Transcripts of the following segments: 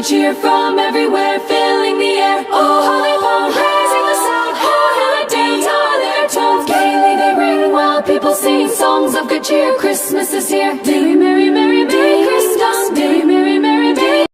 cheer from everywhere, filling the air. Oh, holy pond, raising the sound. Oh, how they dance, how their tones gaily they ring, while people sing songs of good cheer. Christmas is here. Merry, merry, merry, merry Christmas. Merry, merry, merry, merry.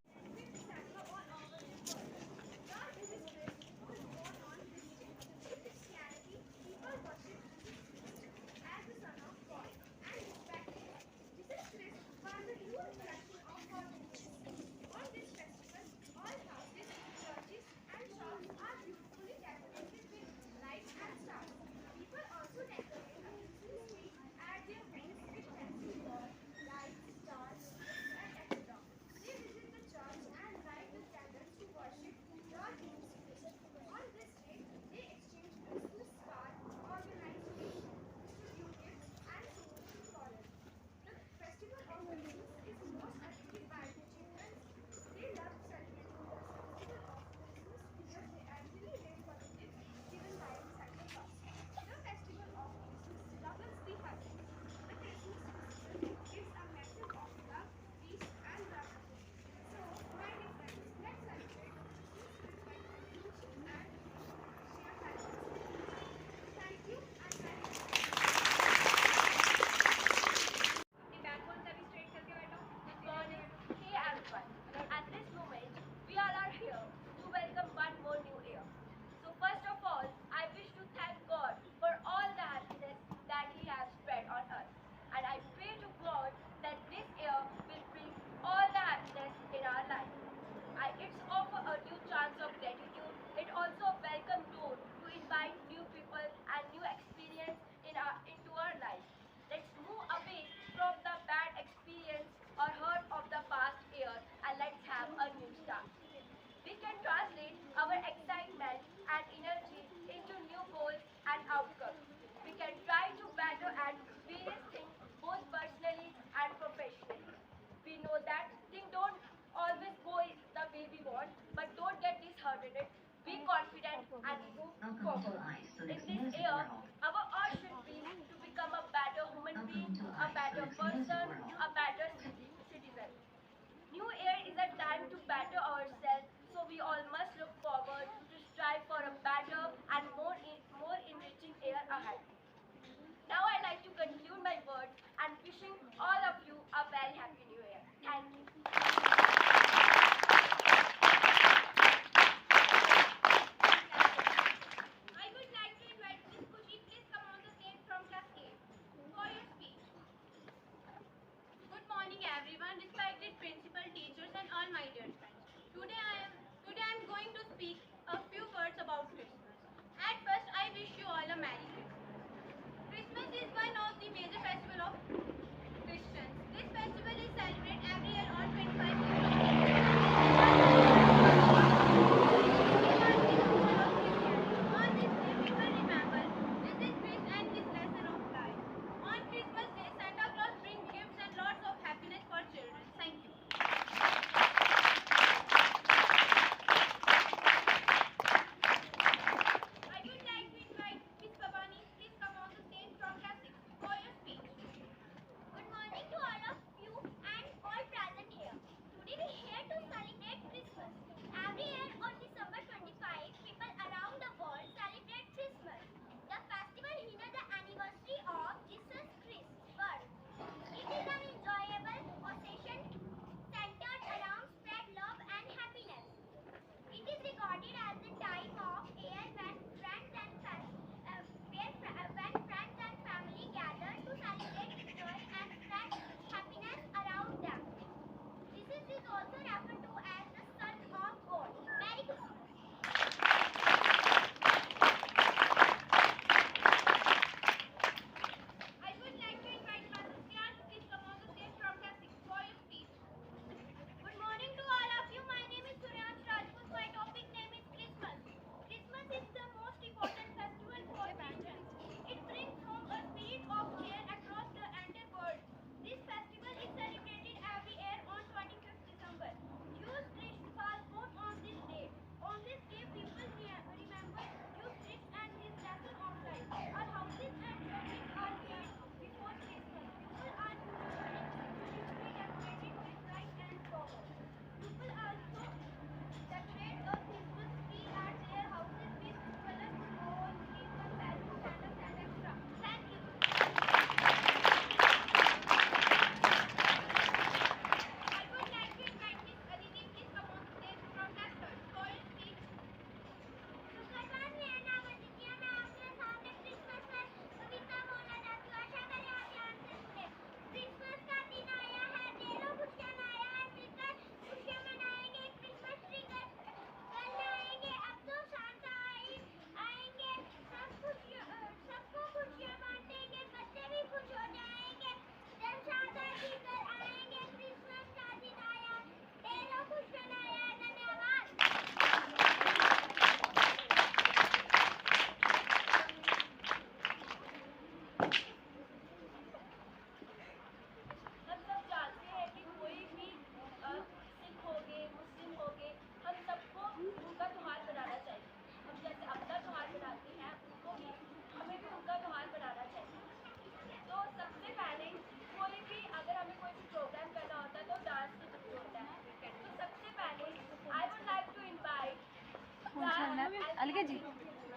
LKG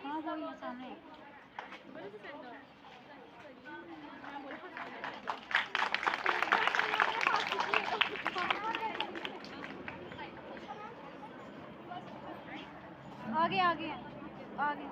हाँ वही है सामने आगे आगे आगे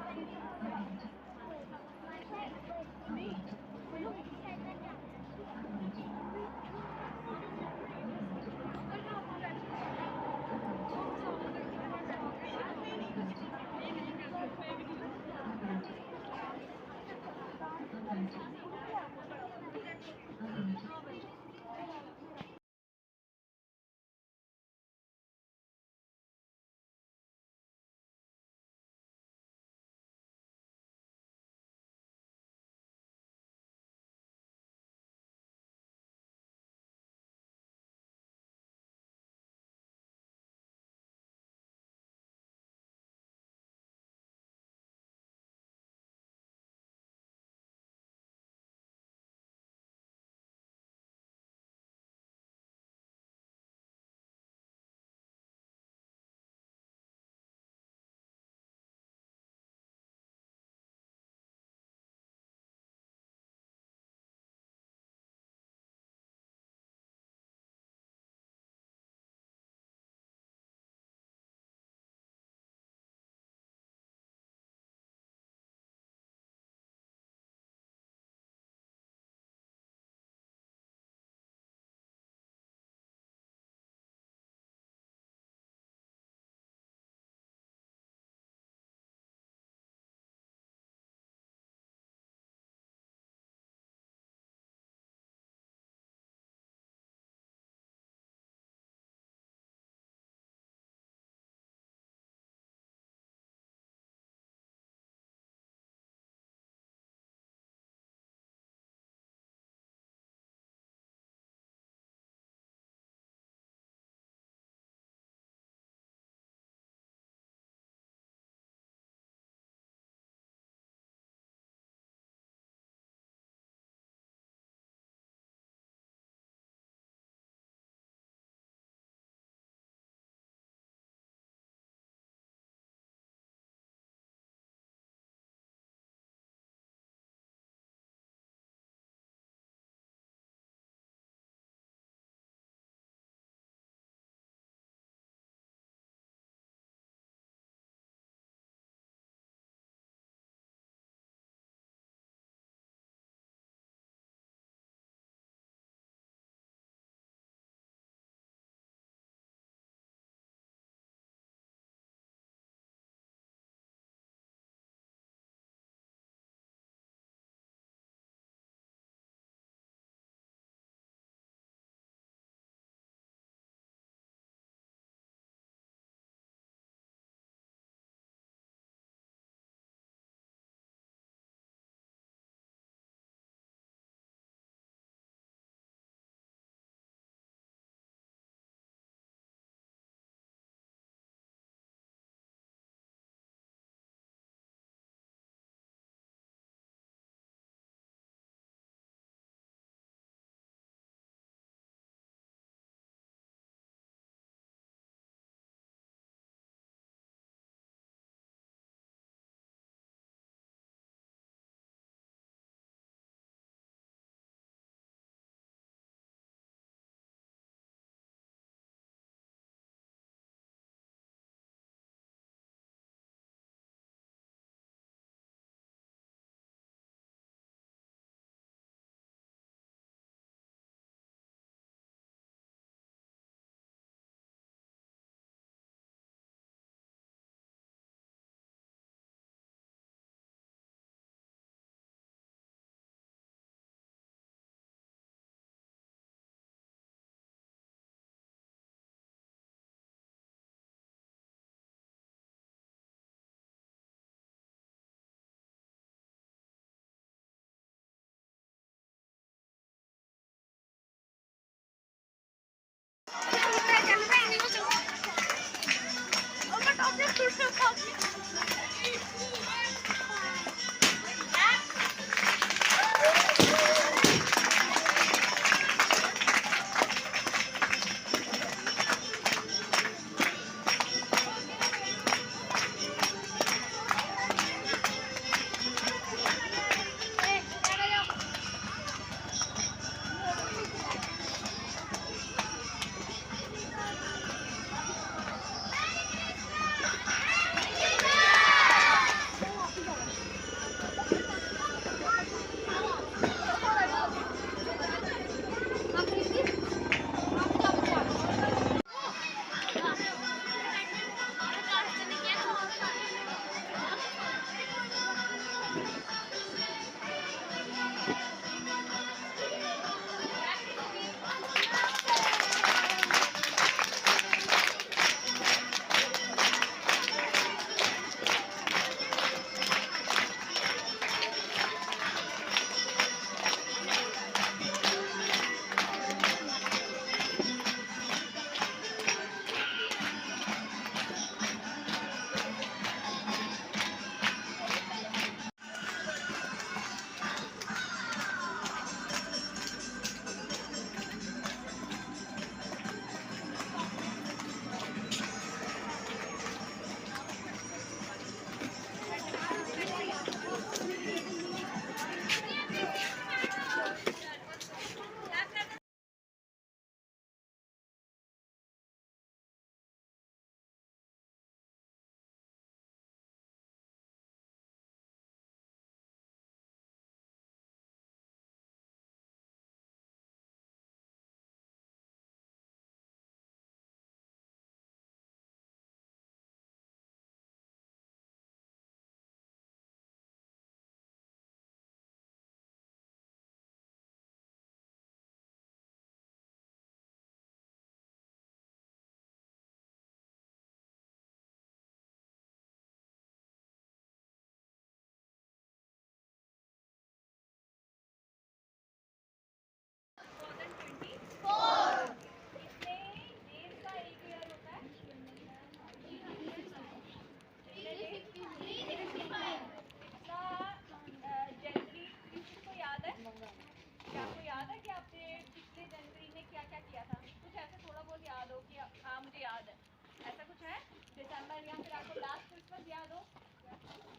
year या फिर आपको लास्ट क्रिसमस याद हो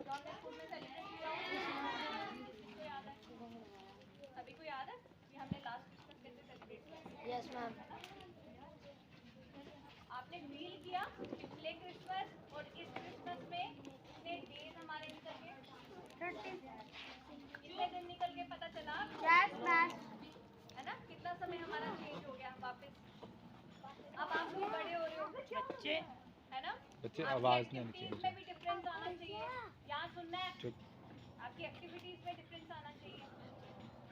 जो हमने स्कूल में सेलिब्रेट किया हो? किसको याद है? सभी को याद है कि हमने लास्ट क्रिसमस कैसे सेलिब्रेट किया? Yes ma'am. आपने मील किया पिछले क्रिसमस और इस क्रिसमस में कितने डेज हमारे निकल गए? 30। कितने दिन निकल गए पता चला? Yes ma'am. है ना? कितना समय हमारा चेंज हो गया वापस? अब आप लोग बड़े हो रहे हो बच्चे, है ना? बच्चे आपकी आवाज नहीं आनी एक्टिविटीज चाहिए। में भी डिफरेंस आना चाहिए। यहाँ सुनना है, आपकी एक्टिविटीज में डिफरेंस आना चाहिए।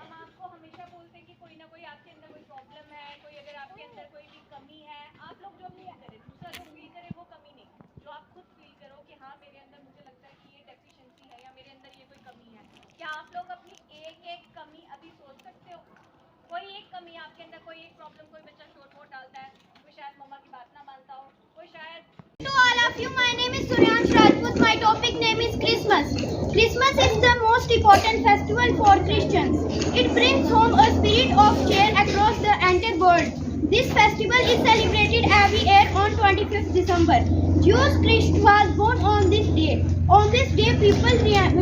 हम आपको हमेशा बोलते हैं कि कोई ना कोई आपके अंदर कोई प्रॉब्लम है, कोई अगर आपके अंदर कोई भी कमी है, आप लोग जो फील करें, दूसरा जो फील करे वो कमी नहीं, जो आप खुद फील करो कि हाँ मेरे अंदर मुझे लगता है कि ये डेफिशिएंसी है या मेरे अंदर ये कोई कमी है। क्या आप लोग अपनी एक एक कमी अभी सोच सकते हो? कोई एक कमी आपके अंदर, कोई एक प्रॉब्लम, कोई बच्चा शोर वोर डालता है, कोई शायद मम्मा की बात ना मानता हो, कोई शायद। To all of you, my name is Suryansh Rajput. My topic name is Christmas. Christmas is the most important festival for Christians. It brings home a spirit of cheer across the entire world. This festival is celebrated every year on 25th December. Jesus Christ was born on this day. On this day, people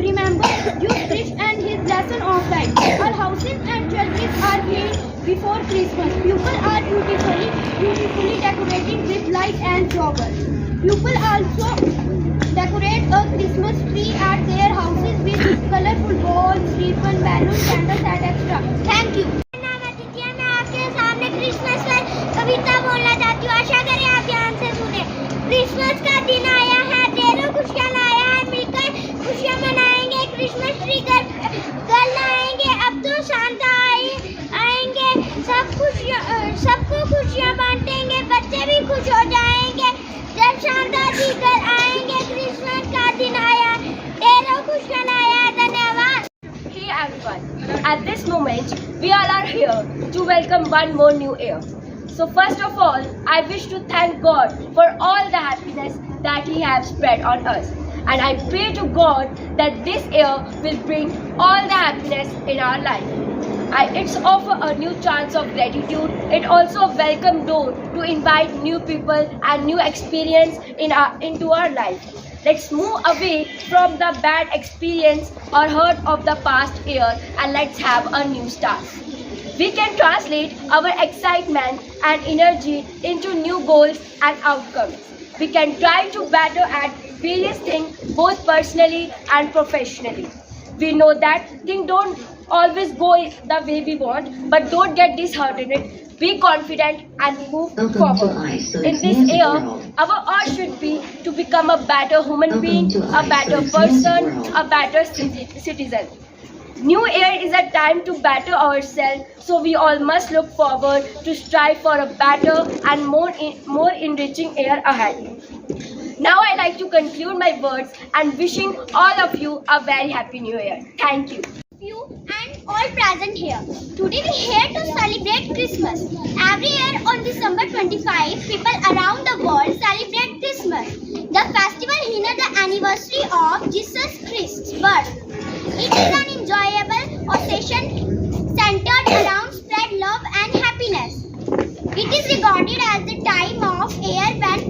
remember Jesus Christ and his lesson of life. Our houses and churches are filled before Christmas. People are beautifully decorated with lights and flowers. People also decorate a Christmas tree at their houses with colorful balls, ribbon, balloons, candles, and extra. Thank you. नाम आदित्य, मैं आपके सामने Christmas पर कविता बोलना चाहती हूँ। आशा करें आप ध्यान से सुने। क्रिसमस का दिन आया है, ढेरों खुशियाँ लाया है, मिलकर खुशियाँ मनाएंगे। क्रिसमस ट्री घर लाएंगे, अब तो सांता आएंगे, सबको खुशियाँ बांटेंगे, बच्चे भी खुश हो जाएंगे जब सांता जी घर आएंगे। क्रिसमस का दिन आया, ढेरों खुशियाँ लाया है। धन्यवाद। Hey everyone, at this moment we all are here to welcome one more new year. So first of all, I wish to thank God for all the happiness that He has spread on us. And I pray to God that this year will bring all the happiness in our life. It's offer a new chance of gratitude. It also a welcome door to invite new people and new experience into our life. Let's move away from the bad experience or hurt of the past year and let's have a new start. We can translate our excitement and energy into new goals and outcomes. We can try to better at various things both personally and professionally. We know that things don't always go the way we want, but don't get disheartened. Be confident and move forward. In this year, our urge should be to become a better human being, a better person, a better citizen. New year is a time to better ourselves, so we all must look forward to strive for a better and more enriching year ahead. Now I like to conclude my words and wishing all of you a very happy new year. Thank you. You and all present here. Today we here to celebrate Christmas. Every year on December 25, people around the world celebrate Christmas. The festival honors the anniversary of Jesus Christ's birth. It is an enjoyable occasion centered around spread love and happiness. It is regarded as the time of year when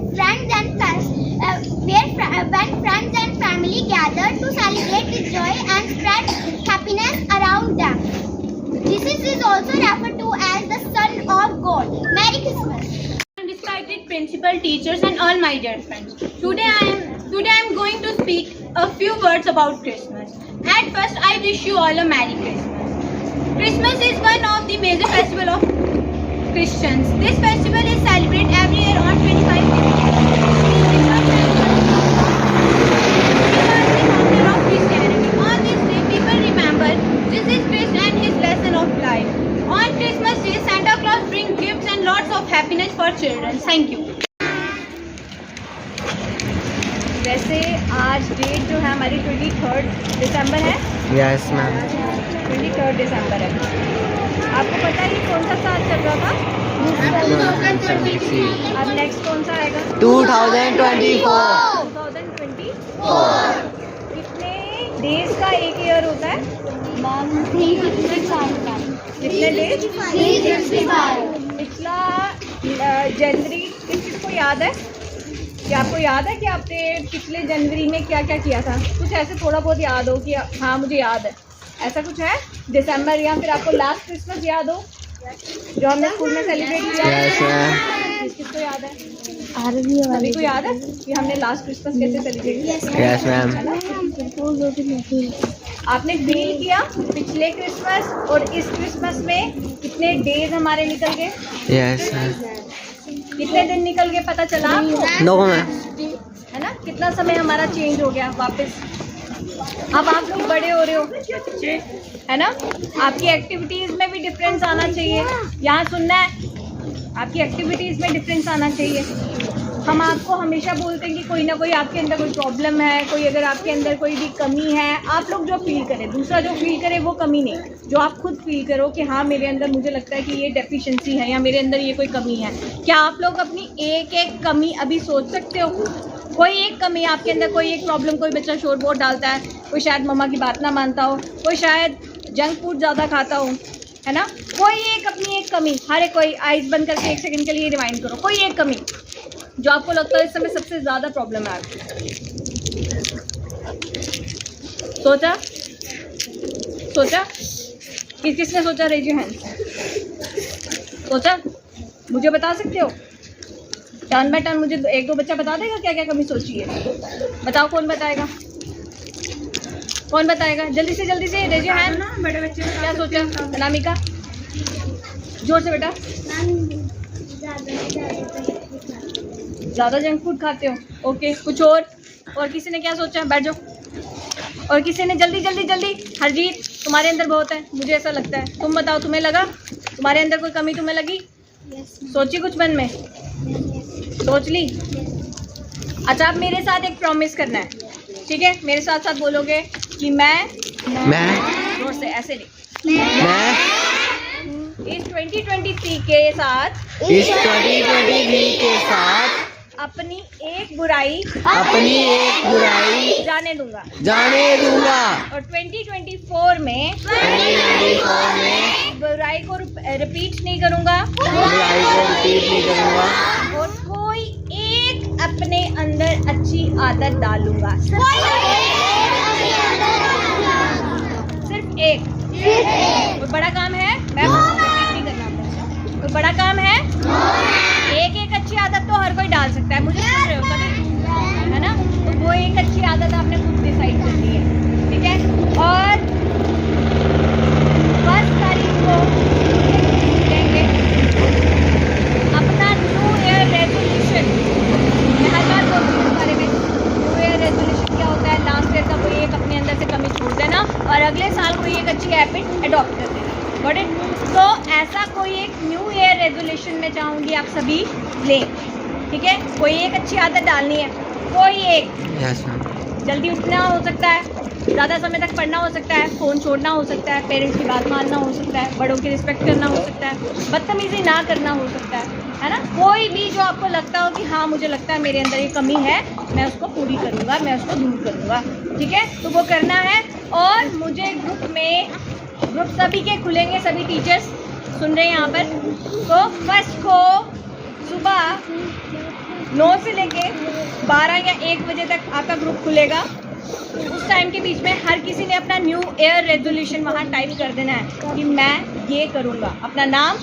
friends and family gather to celebrate with joy and spread happiness around them. Jesus is also referred to as the Son of God. Merry Christmas. Respected principal, teachers, and all my dear friends. Today I am going to speak a few words about Christmas. At first, I wish you all a Merry Christmas. Christmas is one of the major festivals of Christians. This festival is celebrated every year on 25th of Christianity. On this day, people remember Jesus Christ and His lesson of life. On Christmas Day, Santa Claus brings gifts and lots of happiness for children. Thank you. वैसे आज date जो है हमारी 23 दिसंबर है। Yes ma'am. 23 दिसंबर है। आपको पता है ये कौन सा साल चल रहा था? अब नेक्स्ट कौन सा आएगा? 2024। 2024। कितने डेज का एक ईयर होता है? कितने डेज? 365। पिछला जनवरी किसी को याद है? कि आपको याद है कि आपने पिछले जनवरी में क्या क्या किया था? कुछ ऐसे थोड़ा बहुत याद हो कि हाँ मुझे याद है, ऐसा कुछ है? दिसंबर या फिर आपको लास्ट क्रिसमस याद हो जो हमने स्कूल में सेलिब्रेट किया? Yes, ma'am. किसको याद है? सभी को याद है कि हमने लास्ट क्रिसमस कैसे सेलिब्रेट किया? Yes, ma'am. आपने फील किया पिछले क्रिसमस और इस क्रिसमस में कितने डेज हमारे निकल गए? Yes, ma'am. कितने दिन निकल गए पता चला आपको? No, ma'am. है ना? कितना समय हमारा चेंज हो गया वापस। अब आप लोग बड़े हो रहे हो, है ना? आपकी एक्टिविटीज में भी डिफरेंस आना चाहिए। यहाँ सुनना है, आपकी एक्टिविटीज में डिफरेंस आना चाहिए। हम आपको हमेशा बोलते हैं कि कोई ना कोई आपके अंदर कोई प्रॉब्लम है, कोई अगर आपके अंदर कोई भी कमी है, आप लोग जो फील करें, दूसरा जो फील करे वो कमी नहीं, जो आप खुद फील करो कि हाँ मेरे अंदर मुझे लगता है कि ये डेफिशिएंसी है या मेरे अंदर ये कोई कमी है। क्या आप लोग अपनी एक एक कमी अभी सोच सकते हो? कोई एक कमी आपके अंदर, कोई एक प्रॉब्लम, कोई बच्चा शोर बहुत डालता है, कोई शायद मम्मा की बात ना मानता हो, कोई शायद जंक फूड ज़्यादा खाता हो, है ना? कोई एक अपनी एक कमी, हर एक कोई आइज़ बंद करके 1 सेकंड के लिए रिवाइंड करो, कोई एक कमी जो आपको लगता है इस समय सबसे ज़्यादा प्रॉब्लम है आपकी। सोचा किसने सोचा? Raise your hand. सोचा? मुझे बता सकते हो? टर्न बाय टर्न मुझे एक दो बच्चा बता देगा क्या क्या कमी सोची है? बताओ कौन बताएगा? कौन बताएगा? जल्दी से रेज योर हैंड। बड़े बच्चे क्या सोचा? अनामिका जोर से बेटा। ज़्यादा जंक फूड खाते हो, ओके। कुछ और किसी ने क्या सोचा? बैठ जाओ। और किसी ने जल्दी हरजीत तुम्हारे अंदर बहुत है, मुझे ऐसा लगता है। तुम बताओ, तुम्हें लगा तुम्हारे अंदर कोई कमी तुम्हें लगी? सोची कुछ मन में? सोच ली? अच्छा, आप मेरे साथ एक प्रॉमिस करना है, ठीक है? मेरे साथ साथ बोलोगे कि मैं जोर से, ऐसे नहीं, मैं इस 2023 के साथ अपनी एक बुराई जाने दूंगा और 2024 में बुराई को रिपीट नहीं करूंगा और कोई एक अपने अंदर अच्छी आदत डालूंगा। सिर्फ एक। कोई बड़ा काम है? मैं नहीं करना पड़ेगा। कोई बड़ा काम है? एक अच्छी आदत तो हर कोई डाल सकता है। मुझे सुन रहे हो सभी, है ना? तो वो एक अच्छी आदत आपने खुद डिसाइड करनी है, ठीक है? और 1 तारीख को देंगे अपना न्यू ईयर रेजोल्यूशन। मैं हर बार बोलती हूँ इस बारे में, न्यू ईयर रेजोल्यूशन क्या होता है? लास्ट ईयर का कोई एक अपने अंदर से कमी छोड़ देना और अगले साल कोई एक अच्छी हैबिट अडॉप्ट कर देना। Got it? तो ऐसा कोई एक न्यू ईयर रेजोल्यूशन में चाहूँगी आप सभी लें, ठीक है? कोई एक अच्छी आदत डालनी है, कोई एक। Yes, ma'am. जल्दी उठना हो सकता है, ज़्यादा समय तक पढ़ना हो सकता है, फ़ोन छोड़ना हो सकता है, पेरेंट्स की बात मानना हो सकता है, बड़ों की रिस्पेक्ट करना हो सकता है, बदतमीज़ी ना करना हो सकता है ना? कोई भी जो आपको लगता हो कि हाँ मुझे लगता है मेरे अंदर ये कमी है, मैं उसको पूरी करूँगा, मैं उसको दूर करूँगा, ठीक है? तो वो करना है। और मुझे ग्रुप सभी के खुलेंगे, सभी टीचर्स सुन रहे हैं यहाँ पर। तो फर्स्ट को सुबह 9 से लेके 12 या 1 बजे तक आपका ग्रुप खुलेगा। उस टाइम के बीच में हर किसी ने अपना न्यू ईयर रेजोल्यूशन वहाँ टाइप कर देना है कि मैं ये करूँगा, अपना नाम,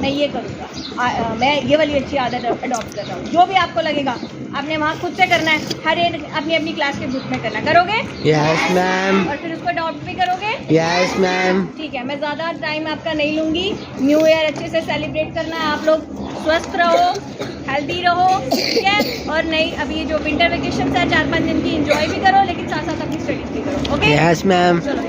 मैं ये करूँगा, मैं ये वाली अच्छी आदत अडॉप्ट कर रहा हूँ। जो भी आपको लगेगा आपने वहाँ खुद से करना है, हर एक अपनी अपनी क्लास के ग्रुप में करना। करोगे? Yes, ma'am. और फिर उसको अडॉप्ट भी करोगे? Yes, ma'am. ठीक है, मैं ज़्यादा टाइम आपका नहीं लूँगी। न्यू ईयर अच्छे से सेलिब्रेट करना है, आप लोग स्वस्थ रहो, हेल्दी रहो, ठीक है? और नहीं, अभी ये जो विंटर वेकेशन है 4-5 दिन की, एंजॉय भी करो, लेकिन साथ साथ अपनी स्टडीज भी करो, ओके? Yes, ma'am. चलो।